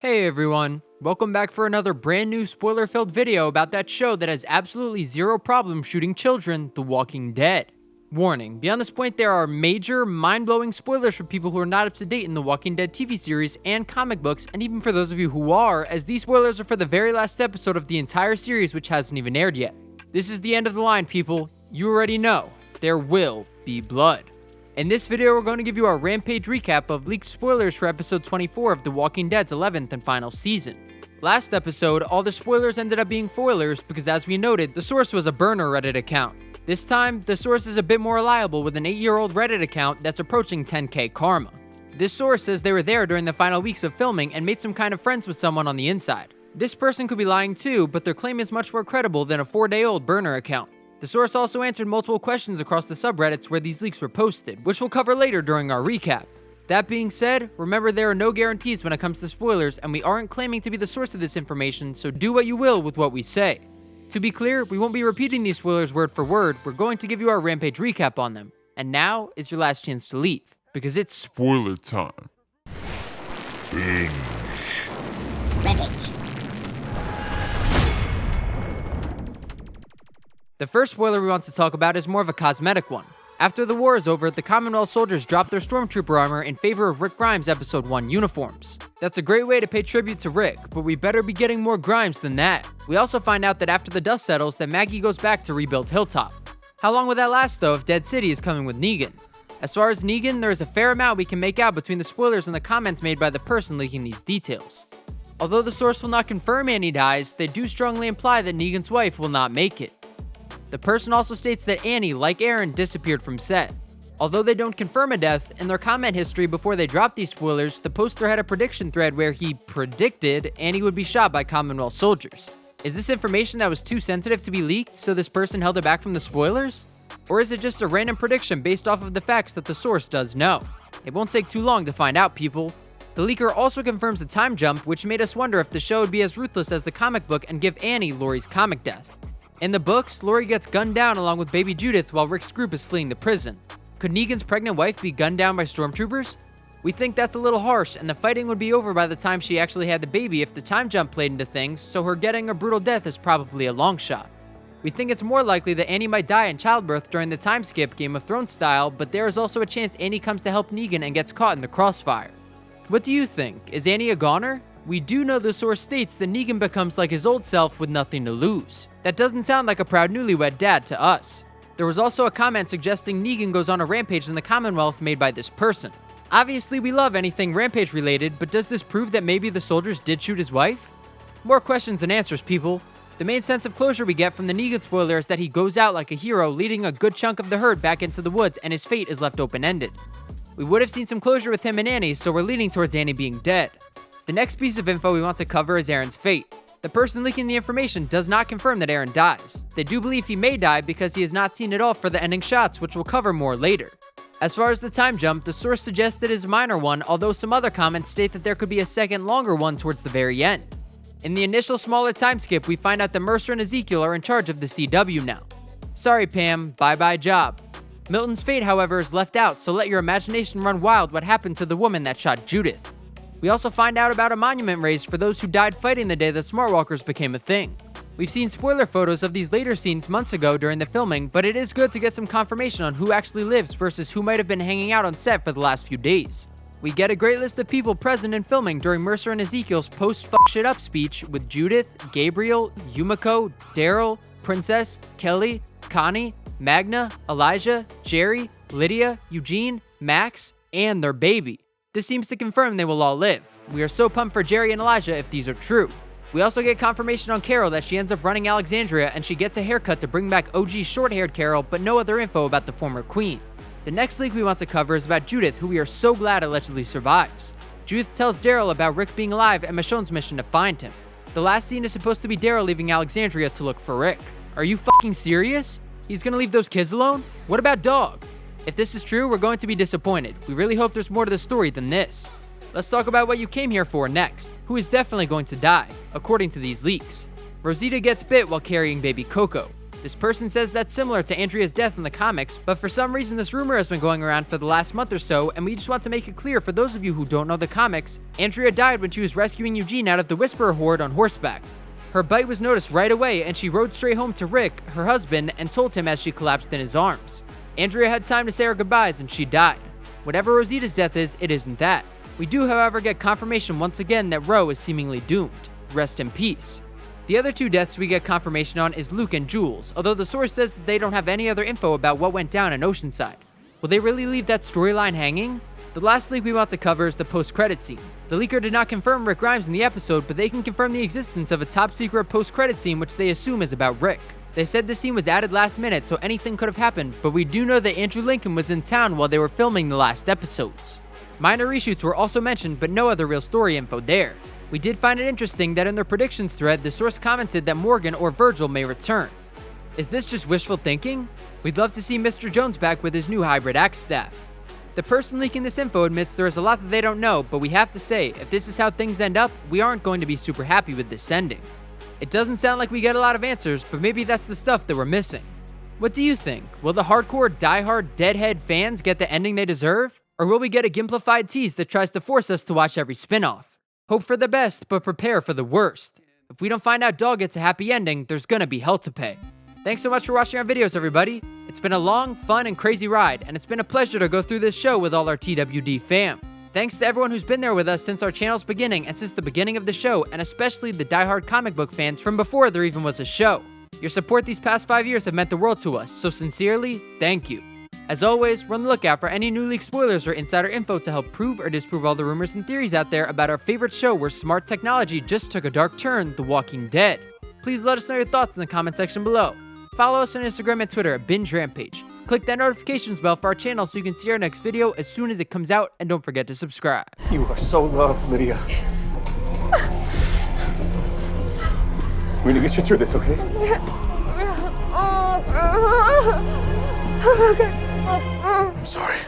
Hey everyone, welcome back for another brand new spoiler-filled video about that show that has absolutely zero problem shooting children, The Walking Dead. Warning, beyond this point there are major, mind-blowing spoilers for people who are not up to date in The Walking Dead TV series and comic books, and even for those of you who are, as these spoilers are for the very last episode of the entire series which hasn't even aired yet. This is the end of the line, people. You already know, there will be blood. In this video, we're going to give you our Rampage recap of leaked spoilers for episode 24 of The Walking Dead's 11th and final season. Last episode, all the spoilers ended up being foilers because, as we noted, the source was a burner Reddit account. This time, the source is a bit more reliable with an 8-year-old Reddit account that's approaching 10k karma. This source says they were there during the final weeks of filming and made some kind of friends with someone on the inside. This person could be lying too, but their claim is much more credible than a 4-day-old burner account. The source also answered multiple questions across the subreddits where these leaks were posted, which we'll cover later during our recap. That being said, remember there are no guarantees when it comes to spoilers, and we aren't claiming to be the source of this information, so do what you will with what we say. To be clear, we won't be repeating these spoilers word for word, we're going to give you our Rampage recap on them. And now is your last chance to leave, because it's spoiler time. Binge. Rampage. The first spoiler we want to talk about is more of a cosmetic one. After the war is over, the Commonwealth soldiers dropped their stormtrooper armor in favor of Rick Grimes' episode 1 uniforms. That's a great way to pay tribute to Rick, but we better be getting more Grimes than that. We also find out that after the dust settles, that Maggie goes back to rebuild Hilltop. How long will that last though if Dead City is coming with Negan? As far as Negan, there is a fair amount we can make out between the spoilers and the comments made by the person leaking these details. Although the source will not confirm Annie dies, they do strongly imply that Negan's wife will not make it. The person also states that Annie, like Aaron, disappeared from set. Although they don't confirm a death, in their comment history before they dropped these spoilers, the poster had a prediction thread where he predicted Annie would be shot by Commonwealth soldiers. Is this information that was too sensitive to be leaked, so this person held it back from the spoilers? Or is it just a random prediction based off of the facts that the source does know? It won't take too long to find out, people. The leaker also confirms a time jump, which made us wonder if the show would be as ruthless as the comic book and give Annie Laurie's comic death. In the books, Laurie gets gunned down along with baby Judith while Rick's group is fleeing the prison. Could Negan's pregnant wife be gunned down by stormtroopers? We think that's a little harsh, and the fighting would be over by the time she actually had the baby if the time jump played into things, so her getting a brutal death is probably a long shot. We think it's more likely that Annie might die in childbirth during the time skip Game of Thrones style, but there is also a chance Annie comes to help Negan and gets caught in the crossfire. What do you think? Is Annie a goner? We do know the source states that Negan becomes like his old self with nothing to lose. That doesn't sound like a proud newlywed dad to us. There was also a comment suggesting Negan goes on a rampage in the Commonwealth made by this person. Obviously we love anything rampage related, but does this prove that maybe the soldiers did shoot his wife? More questions than answers, people. The main sense of closure we get from the Negan spoiler is that he goes out like a hero, leading a good chunk of the herd back into the woods, and his fate is left open-ended. We would have seen some closure with him and Annie, so we're leaning towards Annie being dead. The next piece of info we want to cover is Aaron's fate. The person leaking the information does not confirm that Aaron dies. They do believe he may die because he is not seen at all for the ending shots, which we'll cover more later. As far as the time jump, the source suggests it is a minor one, although some other comments state that there could be a second longer one towards the very end. In the initial smaller time skip, we find out that Mercer and Ezekiel are in charge of the CW now. Sorry Pam, bye-bye job. Milton's fate, however, is left out, so let your imagination run wild what happened to the woman that shot Judith. We also find out about a monument raised for those who died fighting the day that Smartwalkers became a thing. We've seen spoiler photos of these later scenes months ago during the filming, but it is good to get some confirmation on who actually lives versus who might have been hanging out on set for the last few days. We get a great list of people present in filming during Mercer and Ezekiel's post-fuck-shit-up speech with Judith, Gabriel, Yumiko, Daryl, Princess, Kelly, Connie, Magna, Elijah, Jerry, Lydia, Eugene, Max, and their baby. This seems to confirm they will all live. We are so pumped for Jerry and Elijah if these are true. We also get confirmation on Carol that she ends up running Alexandria and she gets a haircut to bring back OG short-haired Carol, but no other info about the former queen. The next leak we want to cover is about Judith, who we are so glad allegedly survives. Judith tells Daryl about Rick being alive and Michonne's mission to find him. The last scene is supposed to be Daryl leaving Alexandria to look for Rick. Are you fucking serious? He's gonna leave those kids alone? What about Dog? If this is true, we're going to be disappointed. We really hope there's more to the story than this. Let's talk about what you came here for next. Who is definitely going to die, according to these leaks. Rosita gets bit while carrying baby Coco. The This person says that's similar to Andrea's death in the comics, but for some reason this rumor has been going around for the last month or so, and we just want to make it clear for those of you who don't know the comics, Andrea died when she was rescuing Eugene out of the Whisperer horde on horseback. Her bite was noticed right away, and she rode straight home to Rick, her husband, and told him as she collapsed in his arms. Andrea had time to say her goodbyes and she died. Whatever Rosita's death is, it isn't that. We do, however, get confirmation once again that Ro is seemingly doomed. Rest in peace. The other two deaths we get confirmation on is Luke and Jules, although the source says that they don't have any other info about what went down in Oceanside. Will they really leave that storyline hanging? The last leak we want to cover is the post-credit scene. The leaker did not confirm Rick Grimes in the episode, but they can confirm the existence of a top-secret post-credit scene which they assume is about Rick. They said the scene was added last minute, so anything could have happened, but we do know that Andrew Lincoln was in town while they were filming the last episodes. Minor reshoots were also mentioned, but no other real story info there. We did find it interesting that in their predictions thread, the source commented that Morgan or Virgil may return. Is this just wishful thinking? We'd love to see Mr. Jones back with his new hybrid axe staff. The person leaking this info admits there is a lot that they don't know, but we have to say, if this is how things end up, we aren't going to be super happy with this ending. It doesn't sound like we get a lot of answers, but maybe that's the stuff that we're missing. What do you think? Will the hardcore, diehard, deadhead fans get the ending they deserve? Or will we get a gimplified tease that tries to force us to watch every spin-off? Hope for the best, but prepare for the worst. If we don't find out Dog gets a happy ending, there's gonna be hell to pay. Thanks so much for watching our videos, everybody. It's been a long, fun, and crazy ride, and it's been a pleasure to go through this show with all our TWD fam. Thanks to everyone who's been there with us since our channel's beginning and since the beginning of the show, and especially the diehard comic book fans from before there even was a show. Your support these past 5 years have meant the world to us, so sincerely, thank you. As always, we're on the lookout for any new leaked spoilers or insider info to help prove or disprove all the rumors and theories out there about our favorite show where smart technology just took a dark turn, The Walking Dead. Please let us know your thoughts in the comment section below. Follow us on Instagram and Twitter at BingeRampage. Click that notifications bell for our channel so you can see our next video as soon as it comes out, and don't forget to subscribe. You are so loved, Lydia. We're gonna get you through this, okay? Okay. I'm sorry.